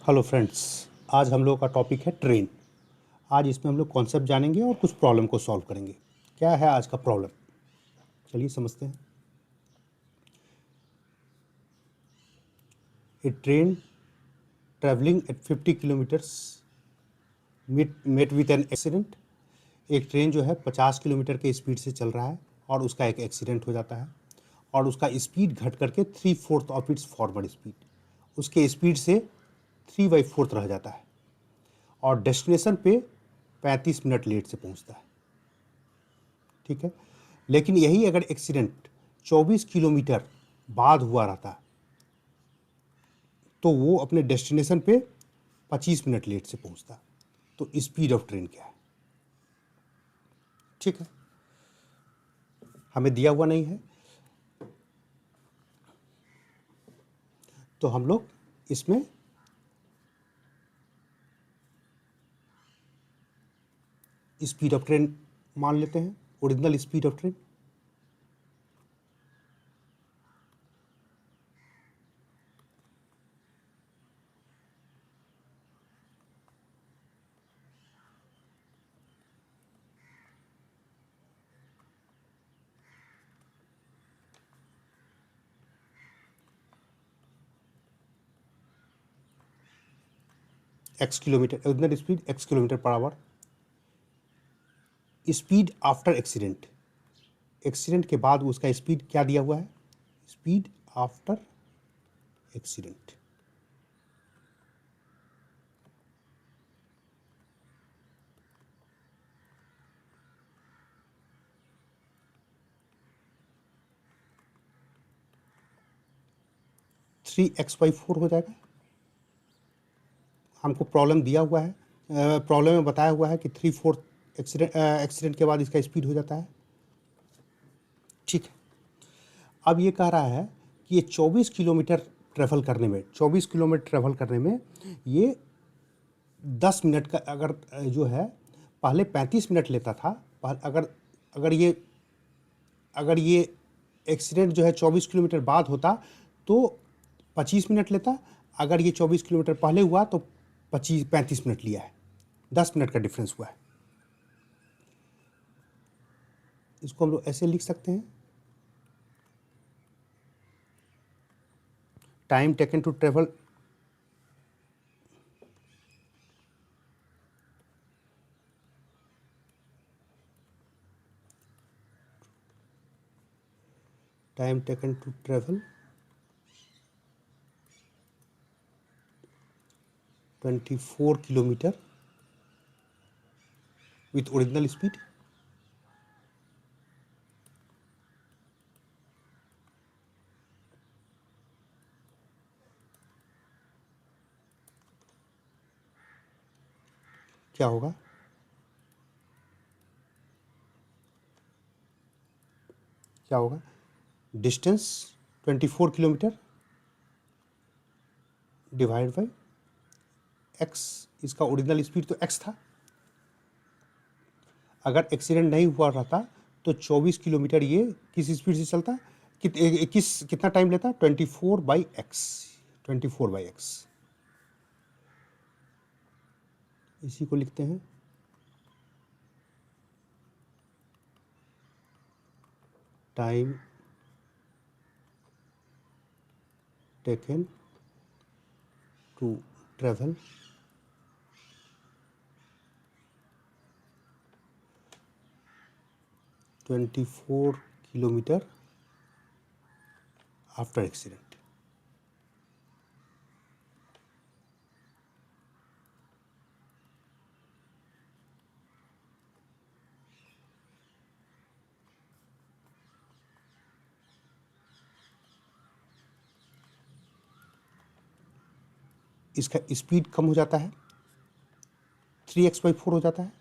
Hello friends, आज हम लोग का टॉपिक है ट्रेन। आज इसमें हम लोग कॉन्सेप्ट जानेंगे और कुछ प्रॉब्लम को सॉल्व करेंगे। क्या है आज का प्रॉब्लम, चलिए समझते हैं। A train travelling at 50 kilometres met with an accident. एक ट्रेन जो है 50 किलोमीटर के स्पीड से चल रहा है और उसका एक एक्सीडेंट हो जाता है और उसका स्पीड घट करके 3/4 ऑफ इट्स फॉरवर्ड स्पीड, उसके स्पीड से 3/4 रह जाता है और डेस्टिनेशन पे 35 मिनट लेट से पहुंचता है। ठीक है, लेकिन यही अगर एक्सीडेंट 24 किलोमीटर बाद हुआ रहता तो वो अपने डेस्टिनेशन पे 25 मिनट लेट से पहुंचता। तो स्पीड ऑफ ट्रेन क्या है? ठीक है, हमें दिया हुआ नहीं है तो हम लोग इसमें स्पीड ऑफ ट्रेन मान लेते हैं, original speed of train. X kilometre, original speed x kilometre per our. Speed after accident, accident के बाद उसका स्पीड क्या दिया हुआ है? Speed after accident. Three x by four हो जाएगा। हमको प्रॉब्लम दिया हुआ है, प्रॉब्लम में बताया हुआ है कि 3/4 एक्सीडेंट के बाद इसका स्पीड हो जाता है। ठीक है, अब ये कह रहा है कि ये 24 किलोमीटर ट्रैवल करने में, 24 किलोमीटर ट्रैवल करने में ये 10 मिनट का अगर जो है पहले 35 मिनट लेता था। अगर अगर ये अगर ये एक्सीडेंट जो है 24 किलोमीटर बाद होता तो 25 मिनट लेता। अगर ये 24 किलोमीटर पहले हुआ तो 35 मिनट लिया है, 10 मिनट का डिफरेंस हुआ है। इसको हम लोग ऐसे लिख सकते हैं, time taken to travel time taken to travel 24 kilometre with original speed क्या होगा? क्या होगा? Distance 24 kilometre divide by x. इसका ओरिजिनल स्पीड तो एक्स था। अगर एक्सीडेंट नहीं हुआ रहता तो 24 किलोमीटर ये किस स्पीड से चलता? कितना टाइम लेता? 24/x, 24/x। इसी को लिखते हैं time taken to travel 24 kilometre after accident. इसका स्पीड कम हो जाता है, 3x/4 हो जाता है।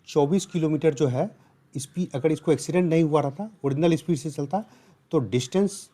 24 किलोमीटर जो है स्पीड, अगर इसको एक्सीडेंट नहीं हुआ रहता, ओरिजिनल स्पीड से चलता तो distance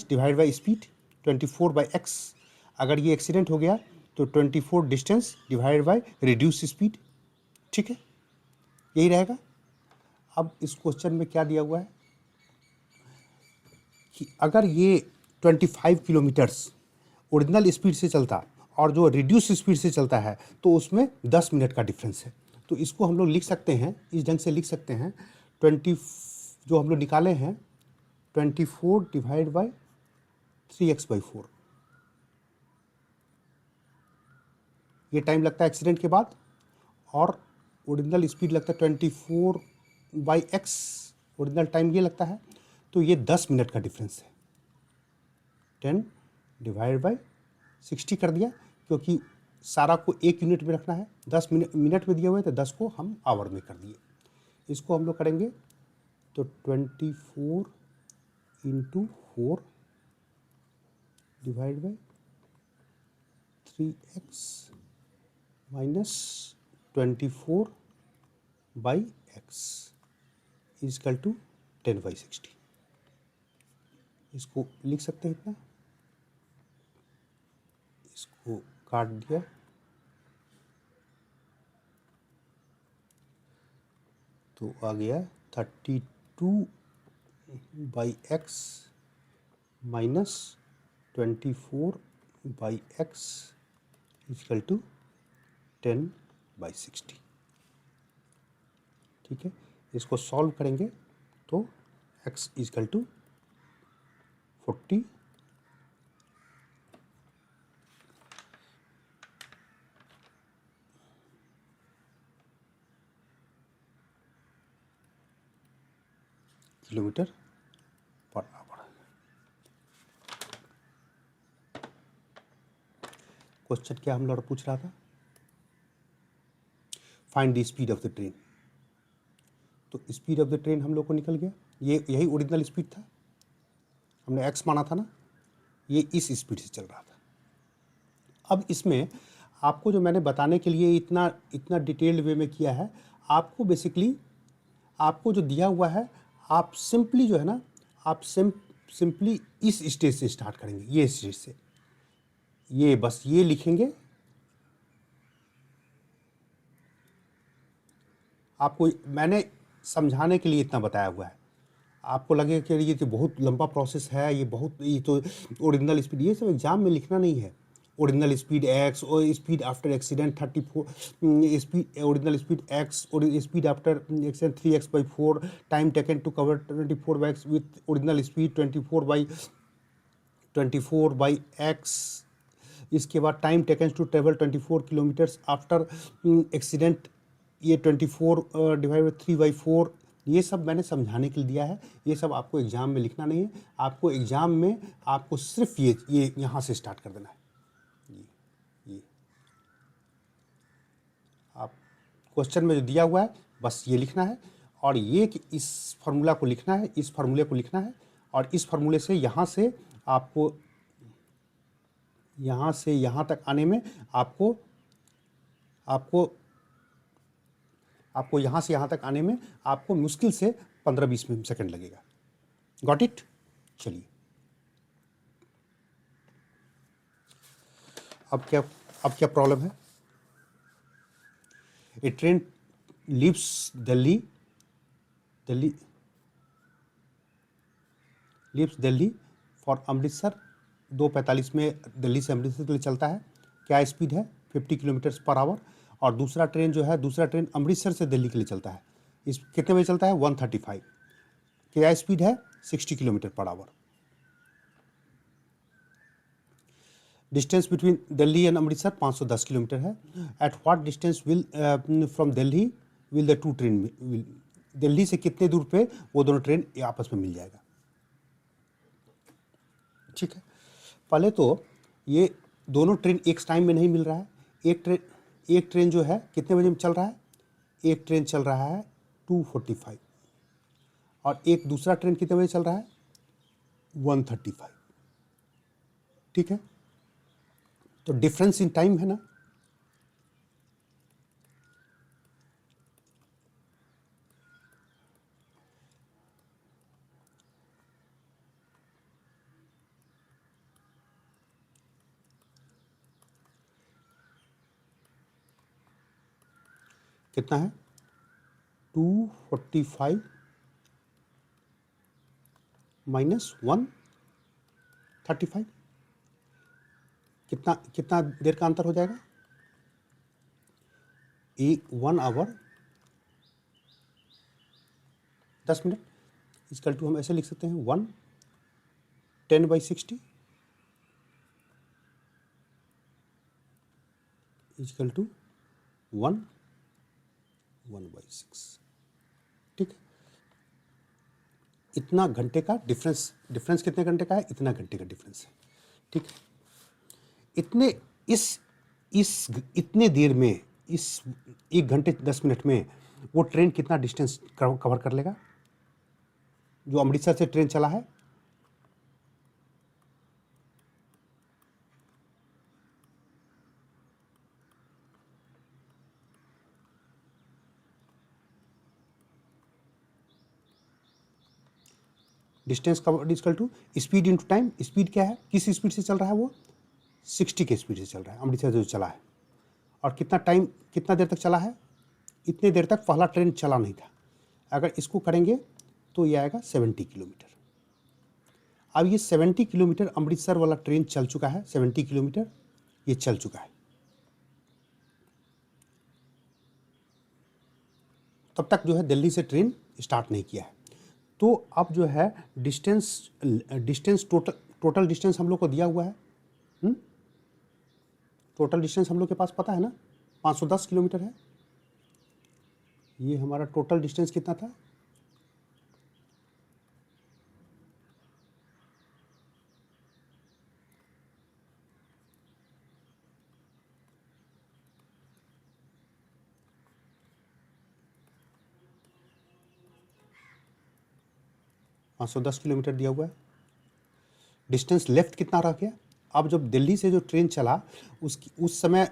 divide by speed 24/x। अगर ये एक्सीडेंट हो गया तो 24 distance divide by reduce speed. ठीक है, यही रहेगा। अब इस क्वेश्चन में क्या दिया हुआ है? कि अगर ये 25 किलोमीटर्स ओरिजिनल स्पीड से चलता और जो रिड्यूस स्पीड से चलता है तो उसमें 10 मिनट का डिफरेंस है। तो इसको हम लोग लिख सकते हैं, इस ढंग से लिख सकते हैं, 20 जो हम लोग निकाले हैं 24 डिवाइड बाई 3x/4, ये टाइम लगता है एक्सीडेंट के बाद, और ओरिजिनल स्पीड लगता है 24/x, ओरिजिनल टाइम ये लगता है, तो ये 10 मिनट का डिफरेंस है। 10 डिवाइड बाई 60 कर दिया, क्योंकि सारा को एक यूनिट में रखना है, 10 मिनट में दिए हुए तो 10 को हम आवर में कर दिए। इसको हम लोग करेंगे तो 24 × 4 divide by 3x minus 24/x equal to 10/60। इसको लिख सकते हैं इतना, इसको काट दिया, तो आ गया 32/x minus 24/x equal to 10/60। ठीक है, इसको सॉल्व करेंगे तो x equal to 40 kilometre per hour. Question क्या हम लोग पूछ रहा था, find the speed of the train. तो स्पीड ऑफ द ट्रेन हम लोग को निकल गया, ये यही ओरिजिनल स्पीड था, हमने x माना था ना, ये इस स्पीड से चल रहा था। अब इसमें आपको जो मैंने बताने के लिए इतना डिटेल्ड वे में किया है, आपको बेसिकली आपको जो दिया हुआ है, आप सिंपली जो है ना, आप सिंपली इस स्टेज से स्टार्ट करेंगे, ये स्टेज से, ये बस ये लिखेंगे। आपको मैंने समझाने के लिए इतना बताया हुआ है, आपको लगेगा कि ये तो बहुत लंबा प्रोसेस है, ये तो ओरिजिनल स्पीड, ये सब एग्जाम में लिखना नहीं है। ओरिजिनल स्पीड x और speed after accident 34, speed original speed x और speed after accident 3x/4, time taken to cover 24/x with original speed 24/x, इसके बाद time taken to travel 24 kilometres after accident, ये 24 divide by 3/4। ये सब मैंने समझाने के लिए दिया है, ये सब आपको एग्ज़ाम में लिखना नहीं है। आपको एग्ज़ाम में आपको सिर्फ ये यहाँ से स्टार्ट कर देना है, ये आप क्वेश्चन में जो दिया हुआ है बस ये लिखना है, और ये कि इस फार्मूला को लिखना है, इस फार्मूले को लिखना है, और इस फार्मूले से यहाँ से आपको यहाँ से यहाँ तक आने में आपको यहाँ से यहाँ तक आने में आपको मुश्किल से 15-20 सेकंड लगेगा। Got it? चलिए, अब क्या प्रॉब्लम है। A train leaves Delhi for Amritsar, 2:45 में दिल्ली से अमृतसर के लिए चलता है। क्या स्पीड है? 50 किलोमीटर पर आवर। और दूसरा ट्रेन अमृतसर से दिल्ली के लिए चलता है, इस कितने बजे चलता है? 1:35। क्या स्पीड है? 60 kilometre per hour. Distance between Delhi and Amritsar 510 kilometre है। At what distance will from Delhi will the two train, Delhi से कितने दूर पे वो दोनों ट्रेन आपस में मिल जाएगा। ठीक है, पहले तो ये दोनों ट्रेन एक टाइम में नहीं मिल रहा है। एक ट्रेन जो है कितने बजे में चल रहा है? एक ट्रेन चल रहा है 2:45, और एक दूसरा ट्रेन कितने बजे चल रहा है? 1:35। ठीक है, तो डिफरेंस इन टाइम है ना। कितना है? 2:45 - 1:35। 35। कितना कितना देर का अंतर हो जाएगा? 1 आवर 10 मिनट। इक्वल टू हम ऐसे लिख सकते हैं 1 10/60 इक्वल टू 1 1/6। ठीक है, इतना घंटे का डिफरेंस कितने घंटे का है? इतना घंटे का डिफरेंस है। ठीक है, इतने देर में, इस 1 घंटे 10 मिनट में वो ट्रेन कितना डिस्टेंस कवर कर लेगा? जो अमृतसर से ट्रेन चला है, distance cover equal to speed into time. Speed क्या है? किस स्पीड से चल रहा है वो? 60 के स्पीड से चल रहा है अमृतसर से जो चला है। और कितना टाइम, कितना देर तक चला है? इतने देर तक पहला ट्रेन चला नहीं था। अगर इसको करेंगे तो ये आएगा 70 किलोमीटर। अब ये 70 किलोमीटर अमृतसर वाला ट्रेन चल चुका है, 70 किलोमीटर ये चल चुका है। तब तक जो है दिल्ली से ट्रेन स्टार्ट नहीं किया है। तो अब जो है डिस्टेंस टोटल डिस्टेंस हम लोग को दिया हुआ है। टोटल डिस्टेंस हम लोग के पास पता है ना, 510 किलोमीटर है। ये हमारा टोटल डिस्टेंस कितना था? पाँच 510 किलोमीटर दिया हुआ है। डिस्टेंस लेफ्ट कितना रह गया? अब जब दिल्ली से जो ट्रेन चला उस समय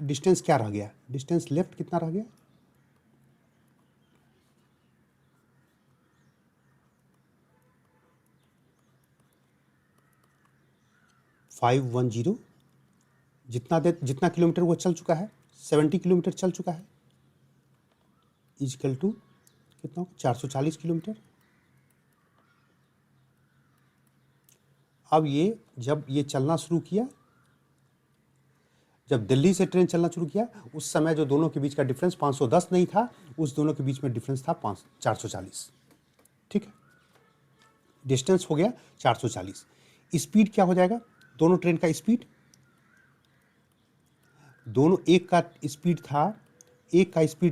डिस्टेंस क्या रह गया? डिस्टेंस लेफ्ट कितना रह गया? 510। जितना किलोमीटर वो चल चुका है, 70 किलोमीटर चल चुका है, इक्वल टू कितना? 440 किलोमीटर। अब ये जब ये चलना शुरू किया, जब दिल्ली से ट्रेन चलना शुरू किया, उस समय जो दोनों के बीच का डिफरेंस 510 नहीं था, उस दोनों के बीच में डिफरेंस था 440। ठीक है, डिस्टेंस हो गया 440। स्पीड क्या हो जाएगा? दोनों ट्रेन का स्पीड, दोनों एक का स्पीड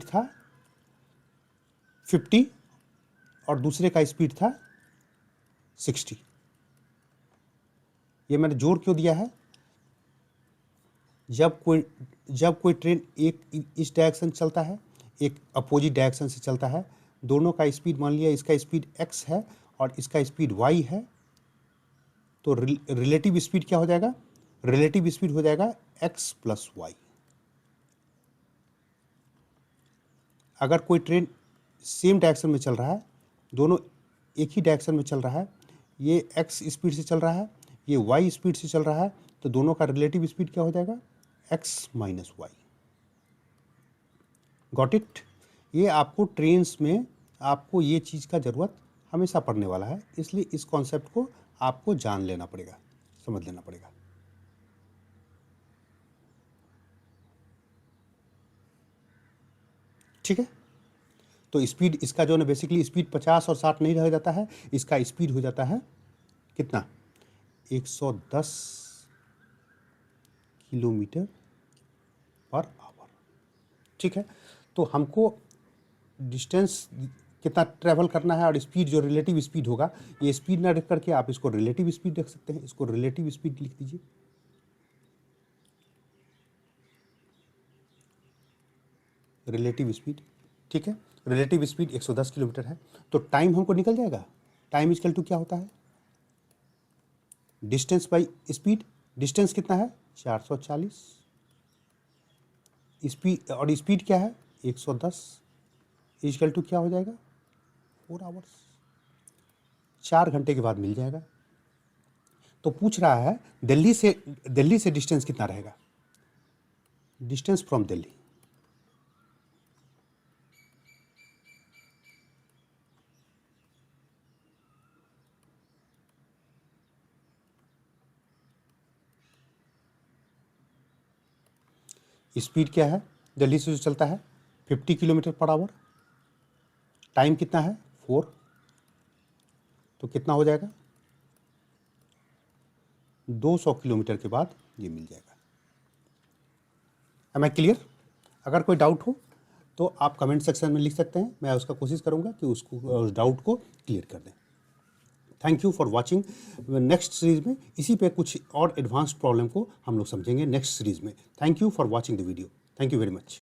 था 50 और दूसरे का स्पीड था 60। ये मैंने जोर क्यों दिया है? जब कोई ट्रेन एक इस डायरेक्शन चलता है, एक अपोजिट डायरेक्शन से चलता है, दोनों का स्पीड, मान लिया इसका स्पीड x है और इसका स्पीड y है, तो रिलेटिव स्पीड क्या हो जाएगा? रिलेटिव स्पीड हो जाएगा x प्लस वाई। अगर कोई ट्रेन सेम डायरेक्शन में चल रहा है, दोनों एक ही डायरेक्शन में चल रहा है, ये x स्पीड से चल रहा है, ये y स्पीड से चल रहा है, तो दोनों का रिलेटिव स्पीड क्या हो जाएगा? x minus y. Got it? ये आपको ट्रेन्स में आपको ये चीज़ का ज़रूरत हमेशा पड़ने वाला है, इसलिए इस कॉन्सेप्ट को आपको जान लेना पड़ेगा, समझ लेना पड़ेगा। ठीक है, तो स्पीड इसका जो है बेसिकली स्पीड 50 और 60 नहीं रह जाता है, इसका स्पीड हो जाता है कितना? 110 किलोमीटर पर आवर। ठीक है, तो हमको डिस्टेंस कितना ट्रैवल करना है और स्पीड जो रिलेटिव स्पीड होगा, ये स्पीड ना रख करके आप इसको रिलेटिव स्पीड रख सकते हैं। इसको रिलेटिव स्पीड लिख दीजिए। रिलेटिव स्पीड, ठीक है, रिलेटिव स्पीड 110 किलोमीटर है, तो टाइम हमको निकल जाएगा। टाइम इक्वल टू क्या होता है? Distance by speed. डिस्टेंस कितना है? 440। स्पीड, और स्पीड क्या है? 110 इक्वल टू क्या हो जाएगा? 4 आवर्स। 4 घंटे के बाद मिल जाएगा। तो पूछ रहा है दिल्ली से डिस्टेंस कितना रहेगा? डिस्टेंस फ्रॉम दिल्ली, स्पीड क्या है जल्दी से जो चलता है 50 किलोमीटर पर आवर, टाइम कितना है 4, तो कितना हो जाएगा 200 किलोमीटर के बाद ये मिल जाएगा। Am I clear? अगर कोई डाउट हो तो आप कमेंट सेक्शन में लिख सकते हैं, मैं उसका कोशिश करूंगा कि उसको उस डाउट को क्लियर कर दें। Thank you for watching. Next series में इसी पे कुछ और एडवांस प्रॉब्लम को हम लोग समझेंगे नेक्स्ट सीरीज़ में। Thank you for watching the video. Thank you very much.